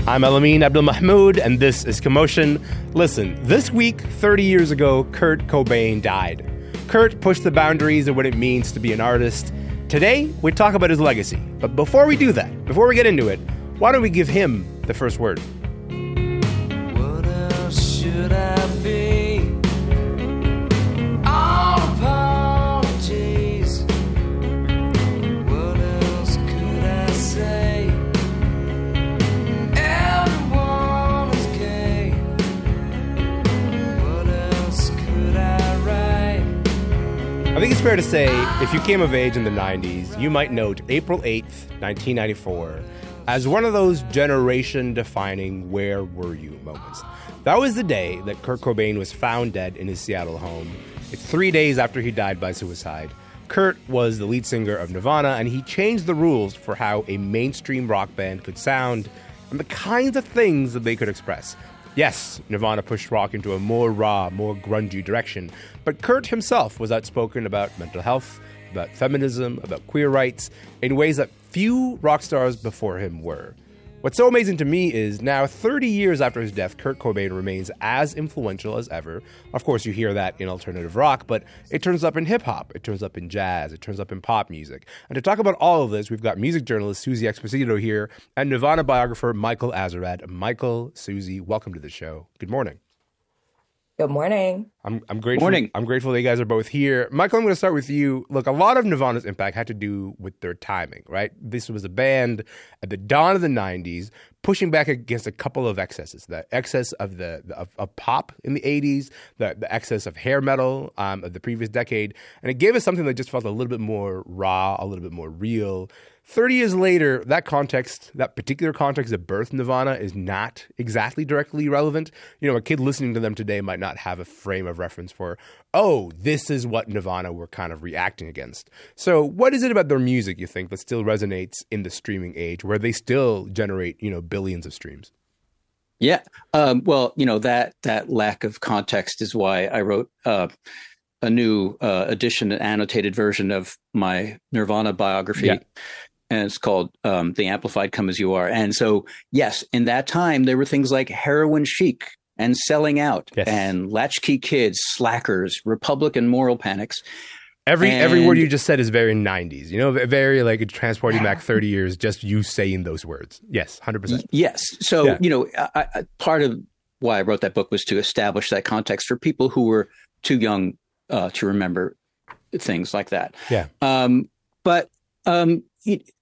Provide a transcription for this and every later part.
I'm Elamin Abdul Mahmoud, and this is Commotion. Listen, this week, 30 years ago, Kurt Cobain died. Kurt pushed the boundaries of what it means to be an artist. Today, we talk about his legacy. But before we do that, before we get into it, why don't we give him the first word? What else should I be? All apologies. What else could I say? Everyone is gay. What else could I write? I think it's fair to say, if you came of age in the 90s, you might note April 8th, 1994, as one of those generation-defining where were you moments. That was the day that Kurt Cobain was found dead in his Seattle home. It's 3 days after he died by suicide. Kurt was the lead singer of Nirvana, and he changed the rules for how a mainstream rock band could sound and the kinds of things that they could express. Yes, Nirvana pushed rock into a more raw, more grungy direction, but Kurt himself was outspoken about mental health, about feminism, about queer rights, in ways that few rock stars before him were. What's so amazing to me is now, 30 years after his death, Kurt Cobain remains as influential as ever. Of course, you hear that in alternative rock, but it turns up in hip-hop, it turns up in jazz, it turns up in pop music. And to talk about all of this, we've got music journalist Suzy Exposito here and Nirvana biographer Michael Azerrad. Michael, Suzy, welcome to the show. Good morning. Good morning. I'm grateful. Morning. I'm grateful that you guys are both here. Michael, I'm going to start with you. Look, a lot of Nirvana's impact had to do with their timing, right? This was a band at the dawn of the 90s pushing back against a couple of excesses. The excess of of pop in the 80s, the excess of hair metal of the previous decade. And it gave us something that just felt a little bit more raw, a little bit more real. 30 years later, that particular context that birthed Nirvana is not exactly directly relevant. You know, a kid listening to them today might not have a frame of reference for, oh, this is what Nirvana were kind of reacting against. So what is it about their music, you think, that still resonates in the streaming age where they still generate, billions of streams? Yeah. Well, that lack of context is why I wrote a new edition, an annotated version of my Nirvana biography. Yeah. And it's called The Amplified Come As You Are. And so, yes, in that time, there were things like heroin chic and selling out, yes, and latchkey kids, slackers, Republican moral panics. Every word you just said is very 90s, very like transporting back 30 years, just you saying those words. Yes, 100%. Yes. So, part of why I wrote that book was to establish that context for people who were too young to remember things like that. Yeah. But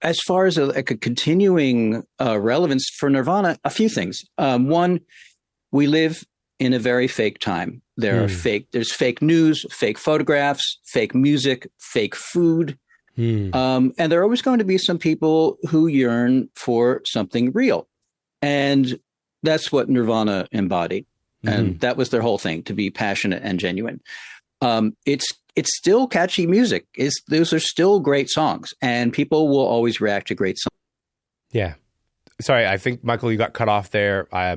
as far as a continuing relevance for Nirvana, a few things. One, we live in a very fake time. There's fake news, fake photographs, fake music, fake food. And there are always going to be some people who yearn for something real. And that's what Nirvana embodied. And that was their whole thing, to be passionate and genuine. It's still catchy music. Those are still great songs, and people will always react to great songs. Yeah. Sorry, I think, Michael, you got cut off there. I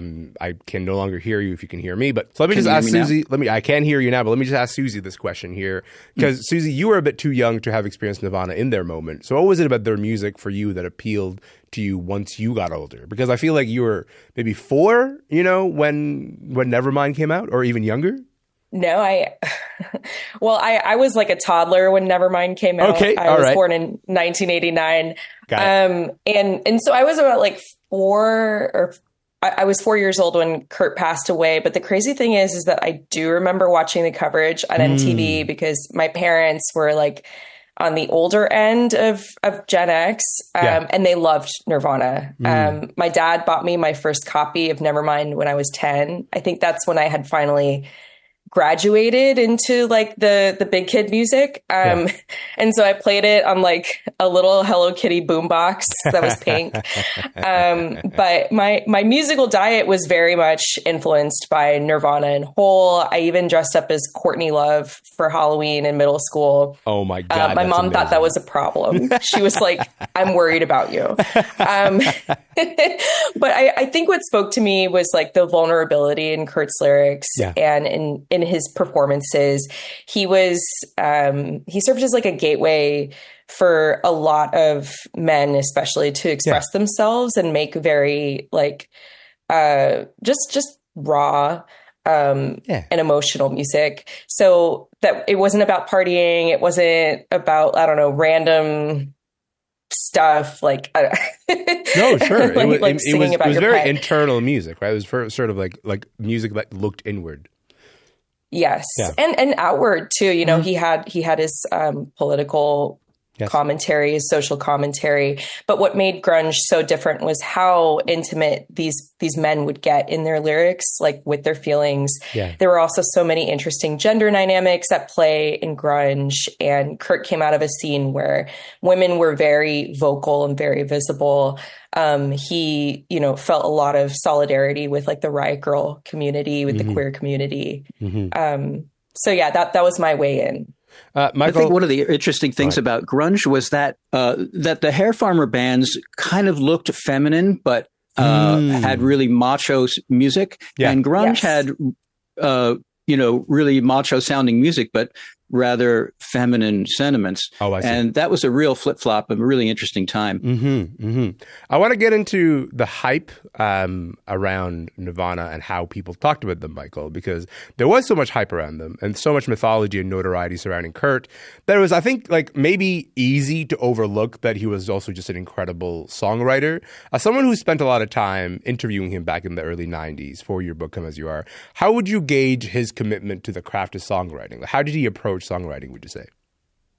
can no longer hear you if you can hear me. But so let me just ask Suzy. I can hear you now, but let me just ask Suzy this question here. Because, Suzy, you were a bit too young to have experienced Nirvana in their moment. So what was it about their music for you that appealed to you once you got older? Because I feel like you were maybe 4, when Nevermind came out, or even younger. No, I was like a toddler when Nevermind came out. Okay, I was born in 1989. And so I was about like 4 I was 4 years old when Kurt passed away. But the crazy thing is that I do remember watching the coverage on MTV because my parents were like on the older end of Gen X, and they loved Nirvana. My dad bought me my first copy of Nevermind when I was 10. I think that's when I had finally graduated into like the big kid music. And so I played it on like a little Hello Kitty boombox that was pink. But my musical diet was very much influenced by Nirvana and Hole. I even dressed up as Courtney Love for Halloween in middle school. Oh my God. My mom thought that was a problem. She was like, I'm worried about you. But I think what spoke to me was like the vulnerability in Kurt's lyrics and in his performances. He served as like a gateway for a lot of men, especially, to express themselves and make very like just raw and emotional music. So that it wasn't about partying. It wasn't about, I don't know, random stuff like no, sure. like singing about your very pet. Internal music, right? It was sort of like music that looked inward. Yes. And outward too. You know, he had his political commentary, his social commentary. But what made grunge so different was how intimate these men would get in their lyrics, like with their feelings. Yeah. There were also so many interesting gender dynamics at play in grunge. And Kurt came out of a scene where women were very vocal and very visible. He, you know, felt a lot of solidarity with like the Riot Girl community, with the queer community. So yeah, that was my way in. Michael, I think one of the interesting things about grunge was that that the hair farmer bands kind of looked feminine, but had really macho music. Yeah. And grunge had, you know, really macho sounding music, but rather feminine sentiments. Oh, I see. And that was a real flip-flop, a really interesting time. I want to get into the hype around Nirvana and how people talked about them, Michael, because there was so much hype around them and so much mythology and notoriety surrounding Kurt that it was, I think, like maybe easy to overlook that he was also just an incredible songwriter. As someone who spent a lot of time interviewing him back in the early 90s for your book, Come As You Are, how would you gauge his commitment to the craft of songwriting? How did he approach songwriting, would you say?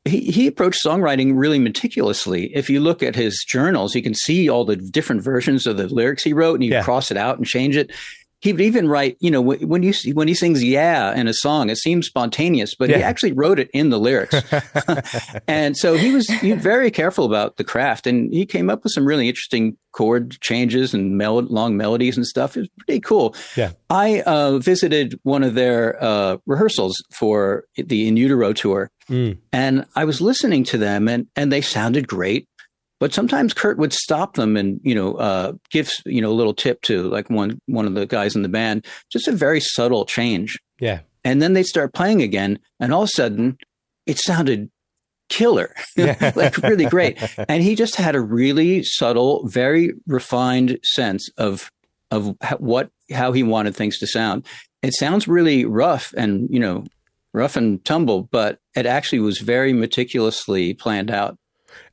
He approached songwriting really meticulously. If you look at his journals, you can see all the different versions of the lyrics he wrote, and he'd cross it out and change it. He would even write, you know, when he sings "yeah" in a song, it seems spontaneous, but he actually wrote it in the lyrics. And so he was very careful about the craft, and he came up with some really interesting chord changes and long melodies and stuff. It was pretty cool. Yeah, I visited one of their rehearsals for the In Utero tour, and I was listening to them, and they sounded great. But sometimes Kurt would stop them and, you know, give, you know, a little tip to like one of the guys in the band, just a very subtle change. Yeah. And then they'd start playing again. And all of a sudden it sounded killer, like really great. And he just had a really subtle, very refined sense of how he wanted things to sound. It sounds really rough and, you know, rough and tumble, but it actually was very meticulously planned out.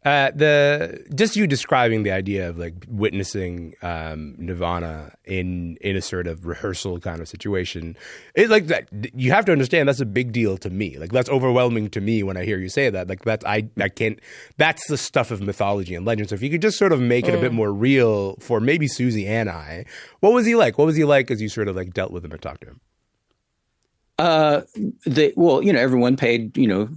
Just you describing the idea of like witnessing Nirvana in a sort of rehearsal kind of situation, it's like that. You have to understand that's a big deal to me. Like that's overwhelming to me when I hear you say that. Like that's I can't. That's the stuff of mythology and legend. So if you could just sort of make it a bit more real for maybe Suzy and I, what was he like? What was he like as you sort of like dealt with him and talked to him? Well, you know, everyone paid, you know,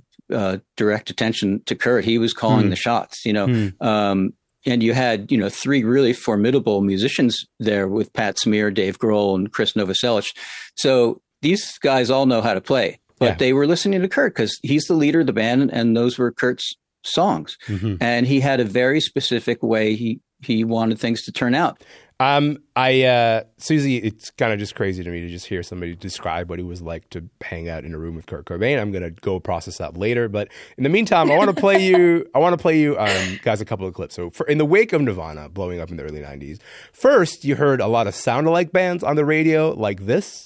direct attention to Kurt. He was calling the shots, you know, and you had, you know, three really formidable musicians there with Pat Smear, Dave Grohl, and Chris Novoselic. So these guys all know how to play, but they were listening to Kurt because he's the leader of the band, and those were Kurt's songs. And he had a very specific way he wanted things to turn out. Suzy, it's kind of just crazy to me to just hear somebody describe what it was like to hang out in a room with Kurt Cobain. I'm going to go process that later. But in the meantime, I want to play you, guys, a couple of clips. So in the wake of Nirvana blowing up in the early 90s, first you heard a lot of sound-alike bands on the radio like this.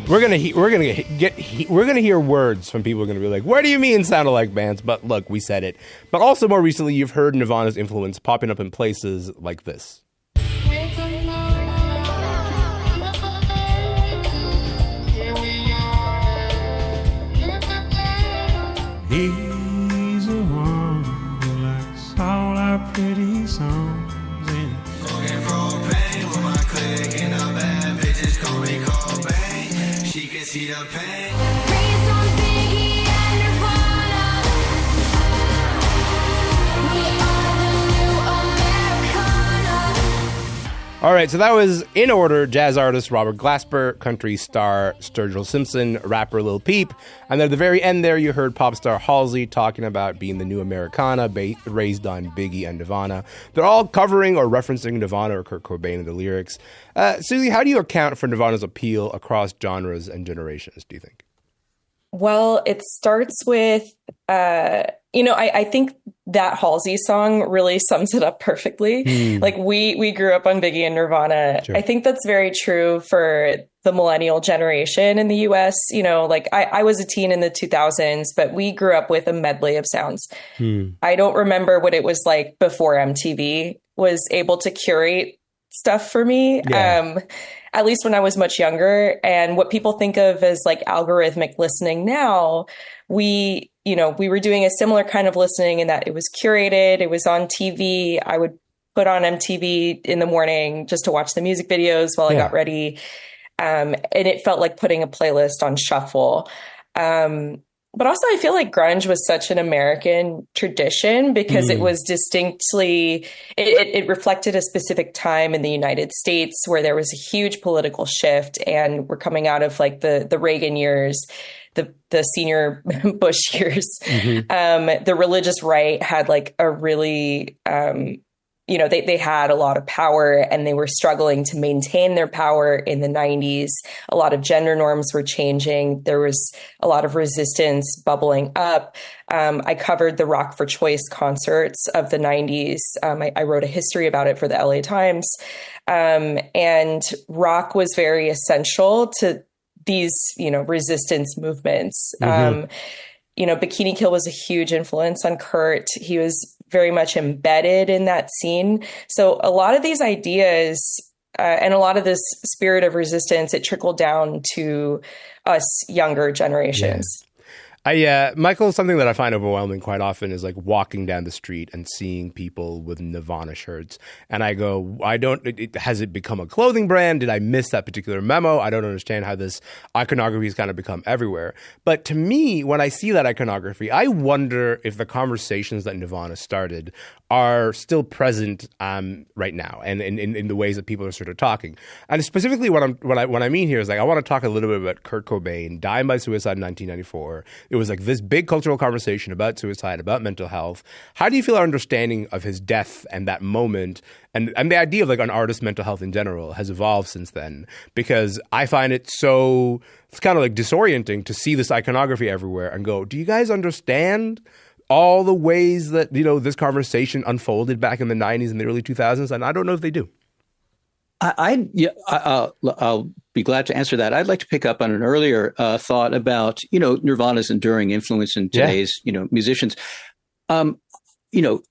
We're gonna hear words from people who are gonna be like, "What do you mean sound-alike bands?" But look, we said it. But also more recently, you've heard Nirvana's influence popping up in places like this. He's the one who likes all our pretty songs. Looking for pain with my click and a bad bitches call me Cobain. She can see the pain. Raised on Biggie and Nirvana. We are the new Americana. All right, so that was, in order, jazz artist Robert Glasper, country star Sturgill Simpson, rapper Lil Peep, and then at the very end there you heard pop star Halsey talking about being the new Americana, raised on Biggie and Nirvana. They're all covering or referencing Nirvana or Kurt Cobain in the lyrics. Suzy, how do you account for Nirvana's appeal across genres and generations, do you think? Well, it starts with, I think that Halsey song really sums it up perfectly. Like we grew up on Biggie and Nirvana. Sure. I think that's very true for the millennial generation in the US. I was a teen in the 2000s, but we grew up with a medley of sounds. I don't remember what it was like before MTV was able to curate stuff for me. Yeah. At least when I was much younger. And what people think of as like algorithmic listening now, we were doing a similar kind of listening in that it was curated, it was on TV. I would put on MTV in the morning just to watch the music videos while I got ready. And it felt like putting a playlist on shuffle. But also I feel like grunge was such an American tradition because it was distinctly, it reflected a specific time in the United States where there was a huge political shift, and we're coming out of like the Reagan years, the senior Bush years. The religious right had like a really, they had a lot of power and they were struggling to maintain their power in the 90s. A lot of gender norms were changing. There was a lot of resistance bubbling up. I covered the Rock for Choice concerts of the 90s. I wrote a history about it for the LA Times. And rock was very essential to these, resistance movements. Bikini Kill was a huge influence on Kurt. He was very much embedded in that scene. So a lot of these ideas and a lot of this spirit of resistance, it trickled down to us younger generations. Michael, something that I find overwhelming quite often is like walking down the street and seeing people with Nirvana shirts. And I go, has it become a clothing brand? Did I miss that particular memo? I don't understand how this iconography has kind of become everywhere. But to me, when I see that iconography, I wonder if the conversations that Nirvana started are still present right now, and in the ways that people are sort of talking. And specifically what I mean here is like I want to talk a little bit about Kurt Cobain dying by suicide in 1994. It was like this big cultural conversation about suicide, about mental health. How do you feel our understanding of his death and that moment and the idea of like an artist's mental health in general has evolved since then? Because I find it so, it's kind of like disorienting to see this iconography everywhere and go, do you guys understand all the ways that, this conversation unfolded back in the 90s and the early 2000s? And I don't know if they do. I'll be glad to answer that. I'd like to pick up on an earlier thought about, Nirvana's enduring influence in today's, musicians. A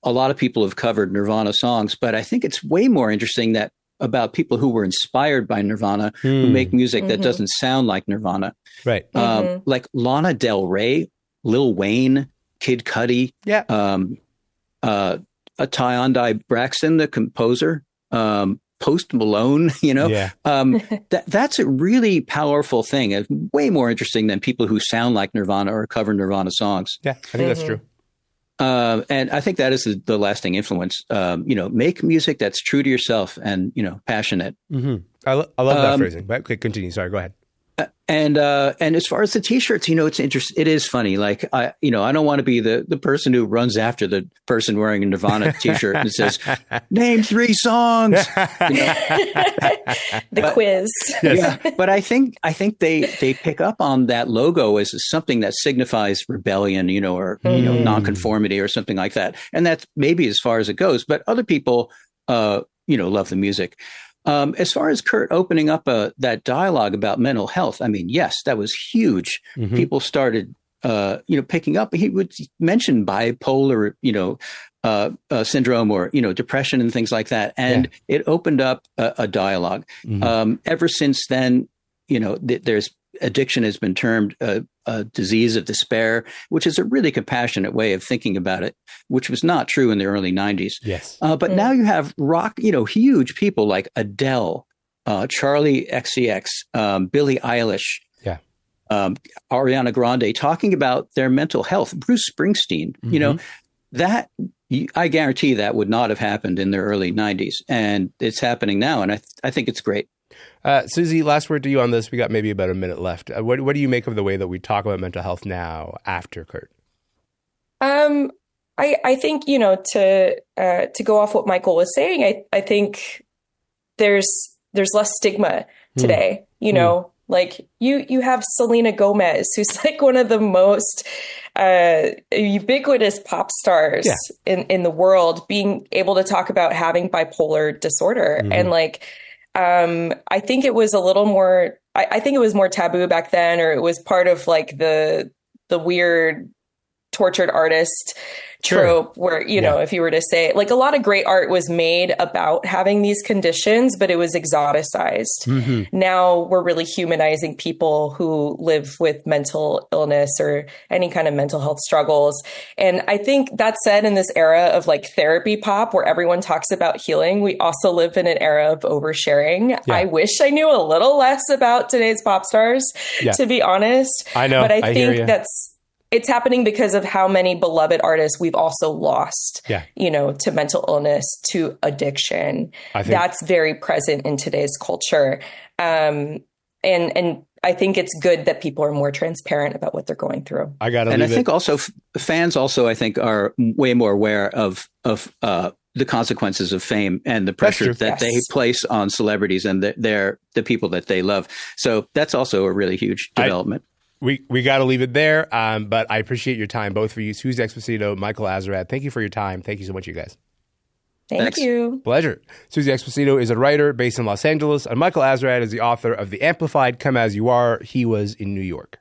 lot of people have covered Nirvana songs, but I think it's way more interesting about people who were inspired by Nirvana, who make music that doesn't sound like Nirvana. Right. Like Lana Del Rey, Lil Wayne, Kid Cudi, Tyondai Braxton, the composer, Post Malone, that's a really powerful thing. It's way more interesting than people who sound like Nirvana or cover Nirvana songs. Yeah, I think that's true. And I think that is the lasting influence. Make music that's true to yourself and, passionate. I love that phrasing. But okay, continue. Sorry, go ahead. And as far as the T-shirts, it's interesting. It is funny. Like I don't want to be the person who runs after the person wearing a Nirvana T-shirt and says, "Name 3 songs." The quiz. Yeah, but I think they pick up on that logo as something that signifies rebellion, or nonconformity or something like that. And that's maybe as far as it goes. But other people, love the music. As far as Kurt opening up that dialogue about mental health, I mean, yes, that was huge. People started, picking up. He would mention bipolar, syndrome or, depression and things like that. And it opened up a dialogue. Ever since then, there's addiction has been termed a disease of despair, which is a really compassionate way of thinking about it, which was not true in the early 90s. Yes. But now you have rock, huge people like Adele, Charlie XCX, Billie Eilish, Ariana Grande talking about their mental health. Bruce Springsteen, that I guarantee that would not have happened in the early 90s. And it's happening now. And I think it's great. Suzy, last word to you on this. We got maybe about a minute left. What do you make of the way that we talk about mental health now after Kurt? I think, to go off what Michael was saying, I think there's less stigma today, like you have Selena Gomez, who's like one of the most ubiquitous pop stars in the world, being able to talk about having bipolar disorder. And like, I think it was a little more, I think it was more taboo back then, or it was part of like the weird tortured artist trope where, if you were to say, like, a lot of great art was made about having these conditions, but it was exoticized. Now we're really humanizing people who live with mental illness or any kind of mental health struggles. And I think that said, in this era of like therapy pop where everyone talks about healing, we also live in an era of oversharing. I wish I knew a little less about today's pop stars, to be honest. I know. But I think it's happening because of how many beloved artists we've also lost, to mental illness, to addiction. That's very present in today's culture. And I think it's good that people are more transparent about what they're going through. I think also fans also, I think, are way more aware of the consequences of fame and the pressure that they place on celebrities and the people that they love. So that's also a really huge development. We got to leave it there, but I appreciate your time, both for you, Suzy Exposito, Michael Azerrad. Thank you for your time. Thank you so much, you guys. Thanks. You. Pleasure. Suzy Exposito is a writer based in Los Angeles, and Michael Azerrad is the author of The Amplified, Come As You Are. He was in New York.